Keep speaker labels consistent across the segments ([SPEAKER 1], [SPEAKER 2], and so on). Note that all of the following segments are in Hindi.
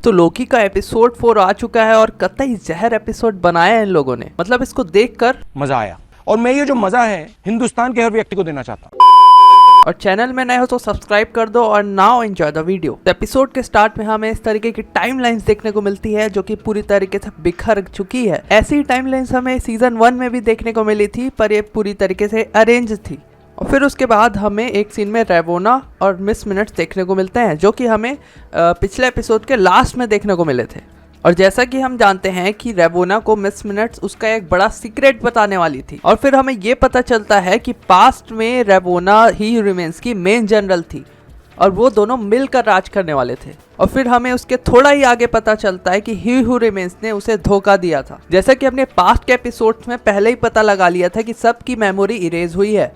[SPEAKER 1] तो लोकी का एपिसोड 4 आ चुका है और कतई जहर एपिसोड बनाया है इन लोगों ने। मतलब इसको देखकर
[SPEAKER 2] मजा आया और मैं ये जो मजा है हिंदुस्तान के हर व्यक्ति को देना चाहता हूँ।
[SPEAKER 1] और चैनल में नए हो तो सब्सक्राइब कर दो और नाउ एंजॉय द वीडियो। तो एपिसोड के स्टार्ट में हमें इस तरीके की टाइमलाइंस देखने को मिलती है जो कि पूरी तरीके से बिखर चुकी है। ऐसी टाइमलाइंस हमें सीजन 1 में भी देखने को मिली थी, पर ये पूरी तरीके से अरेंज थी। और फिर उसके बाद हमें एक सीन में रेवोना और मिस मिनट्स देखने को मिलते हैं जो कि हमें पिछले एपिसोड के लास्ट में देखने को मिले थे। और जैसा कि हम जानते हैं कि रेवोना को मिस मिनट्स उसका एक बड़ा सीक्रेट बताने वाली थी। और फिर हमें ये पता चलता है कि पास्ट में रेवोना ही रिमेंस की मेन जनरल थी और वो दोनों मिलकर राज करने वाले थे। और फिर हमें उसके थोड़ा ही आगे पता चलता है कि ही हू रिमेंस ने उसे धोखा दिया था। जैसा कि हमने पास्ट के एपिसोड्स में पहले ही पता लगा लिया था कि सबकी मेमोरी इरेज हुई है,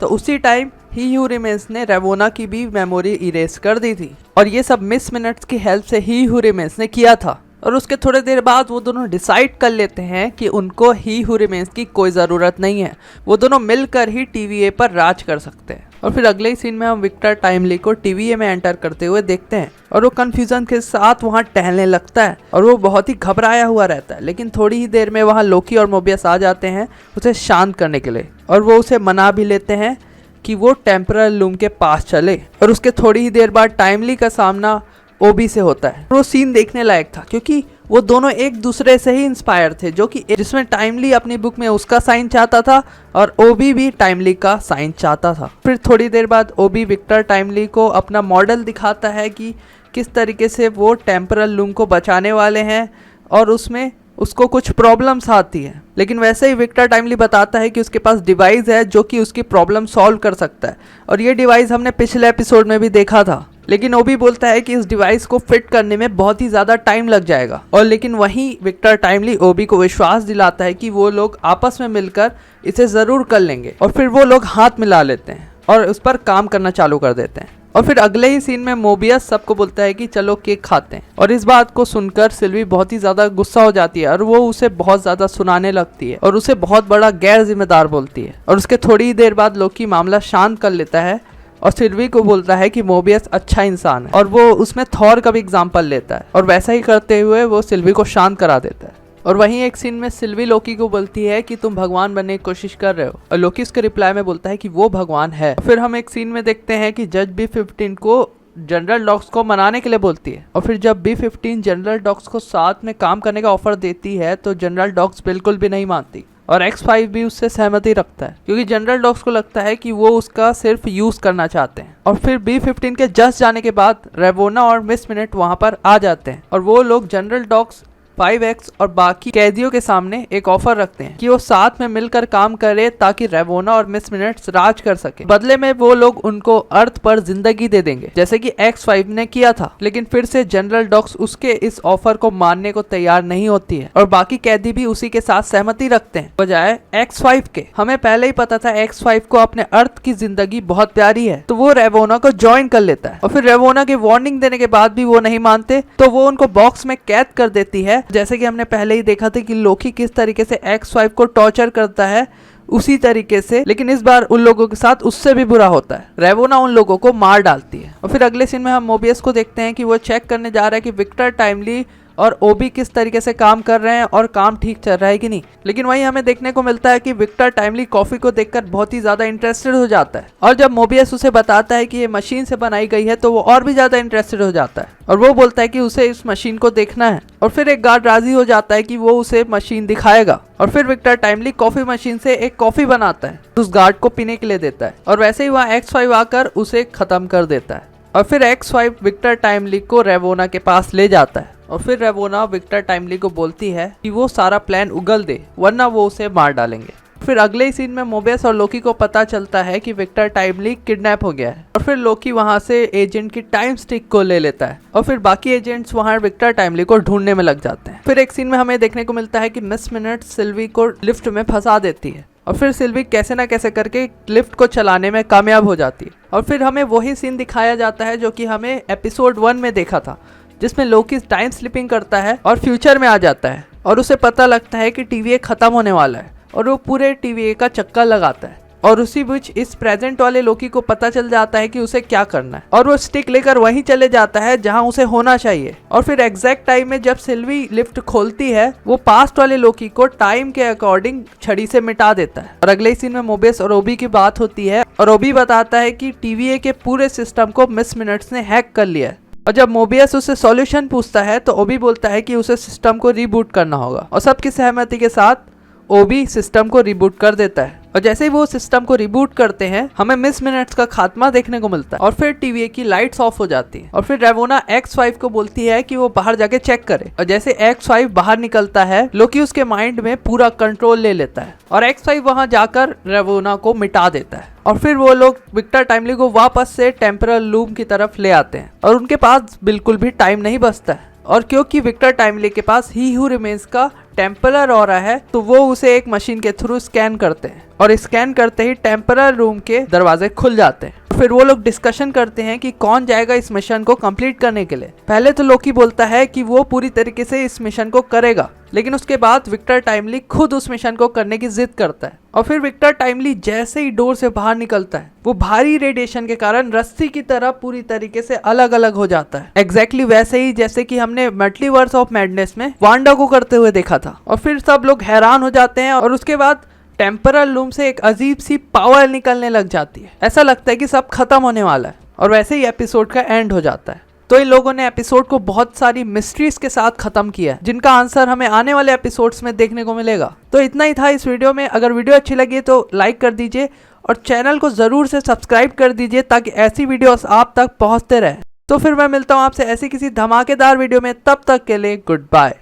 [SPEAKER 1] तो उसी टाइम ही हू रिमेंस ने रेवोना की भी मेमोरी इरेज कर दी थी। और ये सब मिस मिनट्स की हेल्प से ही हू रिमेंस ने किया था। और उसके थोड़ी देर बाद वो दोनों डिसाइड कर लेते हैं कि उनको ही हू रिमेंस की कोई ज़रूरत नहीं है, वो दोनों मिलकर ही TVA पर राज कर सकते हैं। और फिर अगले ही सीन में हम विक्टर टाइमली को TVA में एंटर करते हुए देखते हैं और वो कन्फ्यूजन के साथ वहाँ टहलने लगता है और वो बहुत ही घबराया हुआ रहता है। लेकिन थोड़ी ही देर में वहाँ लोकी और मोबियस आ जाते हैं उसे शांत करने के लिए और वो उसे मना भी लेते हैं कि वो टेम्परल लूम के पास चले। और उसके थोड़ी ही देर बाद टाइमली का सामना ओबी से होता है। वो सीन देखने लायक था क्योंकि वो दोनों एक दूसरे से ही इंस्पायर थे, जो कि जिसमें टाइमली अपनी बुक में उसका साइन चाहता था और ओबी भी टाइमली का साइन चाहता था। फिर थोड़ी देर बाद ओबी विक्टर टाइमली को अपना मॉडल दिखाता है कि किस तरीके से वो टेम्परल लूम को बचाने वाले हैं और उसमें उसको कुछ प्रॉब्लम्स आती है। लेकिन वैसे ही विक्टर टाइमली बताता है कि उसके पास डिवाइस है जो कि उसकी प्रॉब्लम सॉल्व कर सकता है और ये डिवाइस हमने पिछले एपिसोड में भी देखा था। लेकिन ओबी बोलता है कि इस डिवाइस को फिट करने में बहुत ही ज़्यादा टाइम लग जाएगा। और लेकिन वहीं विक्टर टाइमली ओबी को विश्वास दिलाता है कि वो लोग आपस में मिलकर इसे ज़रूर कर लेंगे। और फिर वो लोग हाथ मिला लेते हैं और उस पर काम करना चालू कर देते हैं। और फिर अगले ही सीन में मोबियस सबको बोलता है कि चलो केक खाते हैं। और इस बात को सुनकर सिल्वी बहुत ही ज़्यादा गुस्सा हो जाती है और वो उसे बहुत ज़्यादा सुनाने लगती है और उसे बहुत बड़ा गैर जिम्मेदार बोलती है। और उसके थोड़ी ही देर बाद लोकी मामला शांत कर लेता है और सिल्वी को बोलता है कि मोबियस अच्छा इंसान है और वो उसमें थॉर का भी एग्जाम्पल लेता है और वैसा ही करते हुए वो सिल्वी को शांत करा देता है। और वहीं एक सीन में सिल्वी लोकी को बोलती है कि तुम भगवान बनने की कोशिश कर रहे हो और लोकी उसके रिप्लाई में बोलता है कि वो भगवान है। फिर हम एक सीन में देखते हैं कि जज B15 को जनरल डॉक्स को मनाने के लिए बोलती है। और फिर जब B15 जनरल डॉक्स को साथ में काम करने का ऑफर देती है तो जनरल डॉक्स बिल्कुल भी नहीं मानती और X5 भी उससे सहमति रखता है क्योंकि जनरल डॉक्स को लगता है कि वो उसका सिर्फ यूज करना चाहते हैं। और फिर B15 के जस्ट जाने के बाद रेवोना और मिस मिनट वहां पर आ जाते हैं और वो लोग जनरल डॉक्स 5X और बाकी कैदियों के सामने एक ऑफर रखते हैं कि वो साथ में मिलकर काम करे ताकि रेवोना और मिस मिनट्स राज कर सके। बदले में वो लोग उनको अर्थ पर जिंदगी दे देंगे जैसे कि X5 ने किया था। लेकिन फिर से जनरल डॉक्स उसके इस ऑफर को मानने को तैयार नहीं होती है और बाकी कैदी भी उसी के साथ सहमति रखते हैं बजाय X5 के। हमें पहले ही पता था X5 को अपने अर्थ की जिंदगी बहुत प्यारी है तो वो रेवोना को ज्वाइन कर लेता है। और फिर रेवोना की वार्निंग देने के बाद भी वो नहीं मानते तो वो उनको बॉक्स में कैद कर देती है। जैसे कि हमने पहले ही देखा था कि लोकी किस तरीके से X5 को टॉर्चर करता है उसी तरीके से, लेकिन इस बार उन लोगों के साथ उससे भी बुरा होता है। रेवोना उन लोगों को मार डालती है। और फिर अगले सीन में हम मोबियस को देखते हैं कि वो चेक करने जा रहा है कि विक्टर टाइमली और ओबी किस तरीके से काम कर रहे हैं और काम ठीक चल रहा है कि नहीं। लेकिन वहीं हमें देखने को मिलता है कि विक्टर टाइमली कॉफी को देखकर बहुत ही ज्यादा इंटरेस्टेड हो जाता है और जब मोबियस उसे बताता है कि ये मशीन से बनाई गई है तो वो और भी ज्यादा इंटरेस्टेड हो जाता है और वो बोलता है कि उसे इस मशीन को देखना है। और फिर एक गार्ड राजी हो जाता है कि वो उसे मशीन दिखाएगा और फिर विक्टर टाइमली कॉफी मशीन से एक कॉफी बनाता है, उस गार्ड को पीने के लिए देता है और वैसे ही वहाँ X5 आकर उसे खत्म कर देता है। और फिर X5 विक्टर टाइमली को रेवोना के पास ले जाता है और फिर रेवोना विक्टर टाइमली को बोलती है कि वो सारा प्लान उगल दे वरना वो उसे मार डालेंगे। फिर अगले ही सीन में मोबियस और लोकी को पता चलता है कि विक्टर टाइमली किडनैप हो गया है और फिर लोकी वहां से एजेंट की टाइम स्टिक को ले लेता है और फिर बाकी एजेंट्स वहां विक्टर टाइमली को ढूंढने में लग जाते हैं। फिर एक सीन में हमें देखने को मिलता है कि मिस मिनट सिल्वी को लिफ्ट में फंसा देती है और फिर सिल्वी कैसे ना कैसे करके लिफ्ट को चलाने में कामयाब हो जाती है। और फिर हमें वही सीन दिखाया जाता है जो कि हमें एपिसोड 1 में देखा था, जिसमें लोकी टाइम स्लिपिंग करता है और फ्यूचर में आ जाता है और उसे पता लगता है कि TVA खत्म होने वाला है और वो पूरे TVA का चक्कर लगाता है और उसी बीच इस प्रेजेंट वाले लोकी को पता चल जाता है कि उसे क्या करना है और वो स्टिक लेकर वहीं चले जाता है जहां उसे होना चाहिए। और फिर एग्जैक्ट टाइम में जब सिल्वी लिफ्ट खोलती है वो पास्ट वाले लोकी को टाइम के अकॉर्डिंग छड़ी से मिटा देता है। और अगले सीन में मोबियस और ओबी की बात होती है और ओबी बताता है कि TVA के पूरे सिस्टम को मिस मिनट्स ने हैक कर लिया है। और जब मोबियस उससे सॉल्यूशन पूछता है तो ओबी बोलता है कि उसे सिस्टम को रिबूट करना होगा और सबकी सहमति के साथ ओबी सिस्टम को रिबूट कर देता है। और जैसे ही वो सिस्टम को रिबूट करते हैं हमें मिस मिनट्स का खात्मा देखने को मिलता है और फिर TVA की लाइट्स ऑफ हो जाती है। और फिर रेवोना X5 को बोलती है कि वो बाहर जाके चेक करे और जैसे X5 बाहर निकलता है लोकी उसके माइंड में पूरा कंट्रोल ले लेता है और X5 वहां जाकर रेवोना को मिटा देता है। और फिर वो लोग विक्टर टाइमली को वापस से टेम्परल लूम की तरफ ले आते हैं और उनके पास बिल्कुल भी टाइम नहीं बचता है। और क्योंकि विक्टर टाइमली के पास ही हू रिमेन्स का टेम्परल ऑरा है तो वो उसे एक मशीन के थ्रू स्कैन करते हैं और स्कैन करते ही टेम्परल रूम के दरवाजे खुल जाते हैं। फिर वो लोग डिस्कशन करते हैं कि कौन जाएगा इस मिशन को कंप्लीट करने के लिए। पहले तो लोकी बोलता है कि वो पूरी तरीके से इस मिशन को करेगा, लेकिन उसके बाद विक्टर टाइमली खुद उस मिशन को करने की जिद करता है। और फिर विक्टर टाइमली जैसे ही डोर से बाहर निकलता है वो भारी रेडिएशन के कारण रस्सी की तरह पूरी तरीके से अलग अलग हो जाता है, एग्जैक्टली वैसे ही जैसे कि हमने मल्टीवर्स ऑफ मैडनेस में वांडा को करते हुए देखा था। और फिर सब लोग हैरान हो जाते हैं और उसके बाद टेम्परल लूम से एक अजीब सी पावर निकलने लग जाती है। ऐसा लगता है कि सब खत्म होने वाला है और वैसे ही एपिसोड का एंड हो जाता है। तो इन लोगों ने एपिसोड को बहुत सारी मिस्ट्रीज के साथ खत्म किया है जिनका आंसर हमें आने वाले एपिसोड्स में देखने को मिलेगा। तो इतना ही था इस वीडियो में। अगर वीडियो अच्छी लगी तो लाइक कर दीजिए और चैनल को जरूर से सब्सक्राइब कर दीजिए ताकि ऐसी वीडियोस आप तक पहुंचते रहे। तो फिर मैं मिलता हूं आपसे ऐसी किसी धमाकेदार वीडियो में, तब तक के लिए गुड बाय।